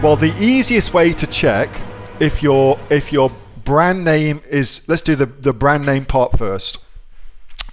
Well, the easiest way to check if your brand name is, let's do the brand name part first.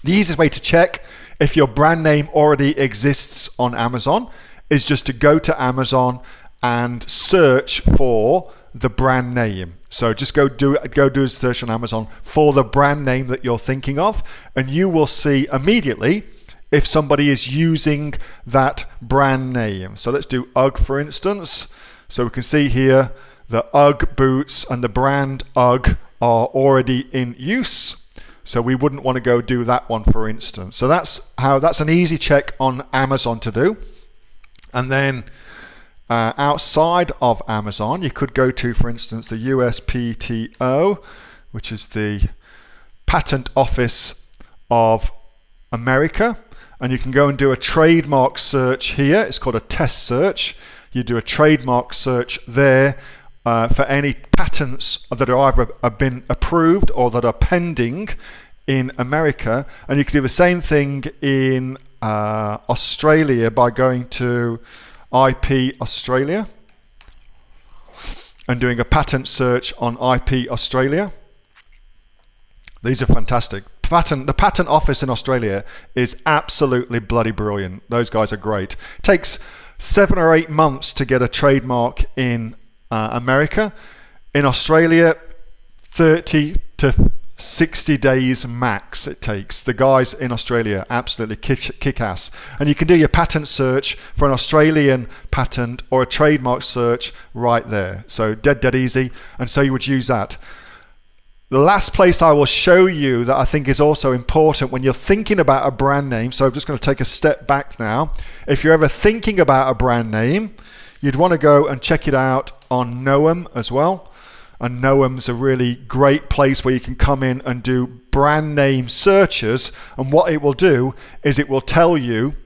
The easiest way to check if your brand name already exists on Amazon is just to go to Amazon and search for the brand name. So just go do a search on Amazon for the brand name that you're thinking of, and you will see immediately if somebody is using that brand name. So let's do UGG, for instance. So we can see here the UGG boots and the brand UGG are already in use. So we wouldn't want to go do that one, for instance. So that's an easy check on Amazon to do. And then outside of Amazon, you could go to, for instance, the USPTO, which is the Patent Office of America. And you can go and do a trademark search here. It's called a test search. You do a trademark search there for any patents that are either have been approved or that are pending in America. And you can do the same thing in Australia by going to IP Australia and doing a patent search on IP Australia. These are fantastic. The patent office in Australia is absolutely bloody brilliant. Those guys are great. It takes 7 or 8 months to get a trademark in America. In Australia, 30 to 60 days max it takes. The guys in Australia absolutely kick ass. And you can do your patent search for an Australian patent or a trademark search right there. So dead easy. And so you would use that. The last place I will show you that I think is also important when you're thinking about a brand name, so I'm just going to take a step back now. If you're ever thinking about a brand name, you'd want to go and check it out on Noam as well. And Noam's a really great place where you can come in and do brand name searches. And what it will do is it will tell you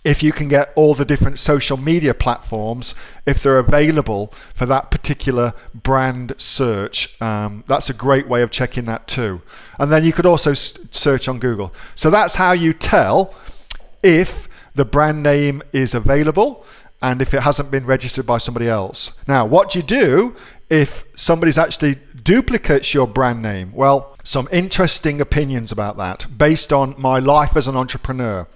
if you can get all the different social media platforms, if they're available for that particular brand search. That's a great way of checking that too. And then you could also search on Google. So that's how you tell if the brand name is available and if it hasn't been registered by somebody else. Now, what do you do if somebody's actually duplicates your brand name? Well, some interesting opinions about that based on my life as an entrepreneur.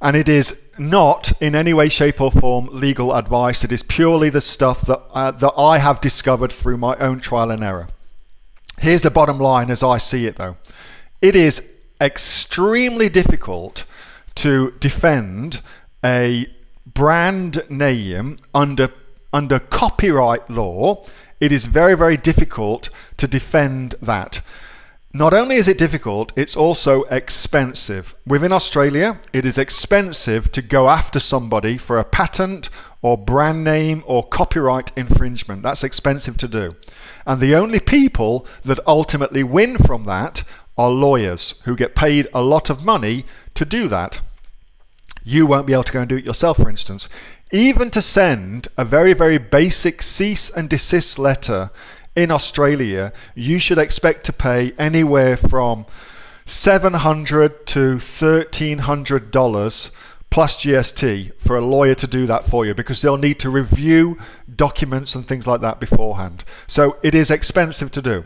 And it is not in any way, shape or form legal advice. It is purely the stuff that I have discovered through my own trial and error. Here's the bottom line as I see it though. It is extremely difficult to defend a brand name under copyright law. It is very, very difficult to defend that. Not only is it difficult, it's also expensive. Within Australia, it is expensive to go after somebody for a patent or brand name or copyright infringement. That's expensive to do. And the only people that ultimately win from that are lawyers who get paid a lot of money to do that. You won't be able to go and do it yourself, for instance. Even to send a very, very basic cease and desist letter in Australia, you should expect to pay anywhere from $700 to $1,300 plus GST for a lawyer to do that for you, because they'll need to review documents and things like that beforehand. So it is expensive to do.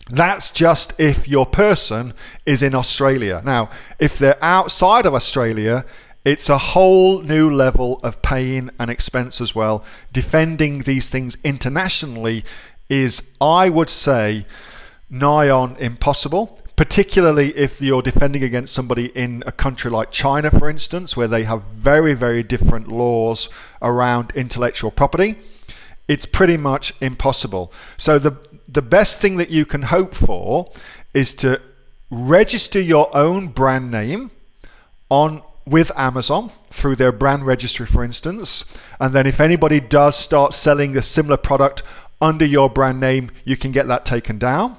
That's just if your person is in Australia. Now, if they're outside of Australia, it's a whole new level of pain and expense as well. Defending these things internationally is, I would say, nigh on impossible, particularly if you're defending against somebody in a country like China, for instance, where they have very, very different laws around intellectual property. It's pretty much impossible. So the best thing that you can hope for is to register your own brand name with Amazon through their brand registry, for instance. And then if anybody does start selling a similar product under your brand name, you can get that taken down.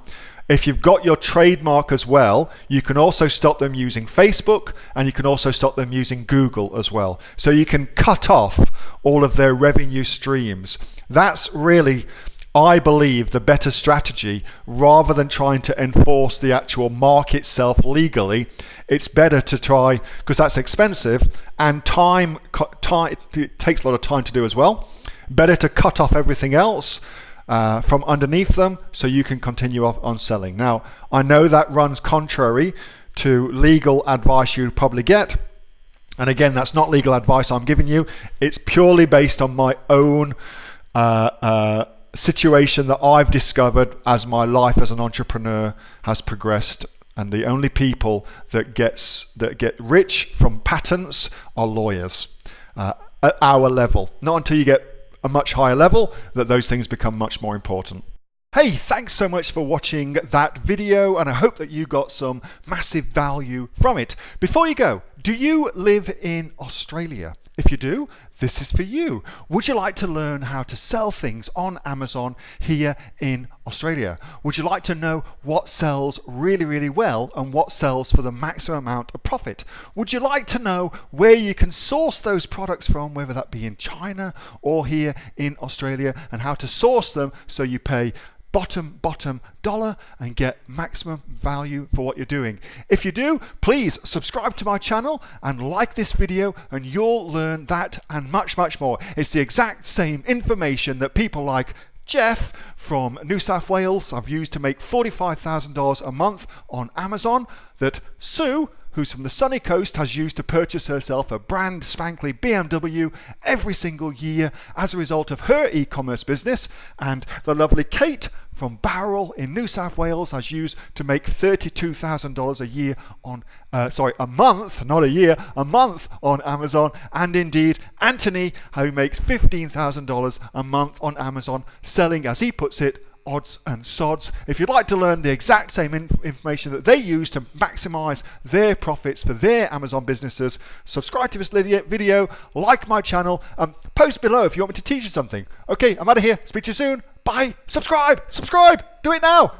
If you've got your trademark as well, you can also stop them using Facebook, and you can also stop them using Google as well. So you can cut off all of their revenue streams. That's really, I believe, the better strategy. Rather than trying to enforce the actual mark itself legally, it's better to try, because that's expensive and it takes a lot of time to do as well. Better to cut off everything else from underneath them so you can continue on selling. Now, I know that runs contrary to legal advice you'd probably get. And again, that's not legal advice I'm giving you. It's purely based on my own situation that I've discovered as my life as an entrepreneur has progressed. And the only people that get rich from patents are lawyers at our level. Not until you get a much higher level that those things become much more important. Hey, thanks so much for watching that video, and I hope that you got some massive value from it. Before you go, do you live in Australia? If you do, this is for you. Would you like to learn how to sell things on Amazon here in Australia? Would you like to know what sells really, really well and what sells for the maximum amount of profit? Would you like to know where you can source those products from, whether that be in China or here in Australia, and how to source them so you pay bottom dollar and get maximum value for what you're doing? If you do, please subscribe to my channel and like this video, and you'll learn that and much more. It's the exact same information that people like Jeff from New South Wales have used to make $45,000 a month on Amazon, that Sue, who's from the sunny coast, has used to purchase herself a brand spankly BMW every single year as a result of her e-commerce business, and the lovely Kate from Bowral in New South Wales has used to make $32,000 a year on, a month, not a year, a month on Amazon, and indeed Anthony, who makes $15,000 a month on Amazon, selling, as he puts it, odds and sods. If you'd like to learn the exact same information that they use to maximize their profits for their Amazon businesses, subscribe to this video, like my channel, post below if you want me to teach you something. Okay, I'm out of here. Speak to you soon. Bye. Subscribe. Do it now.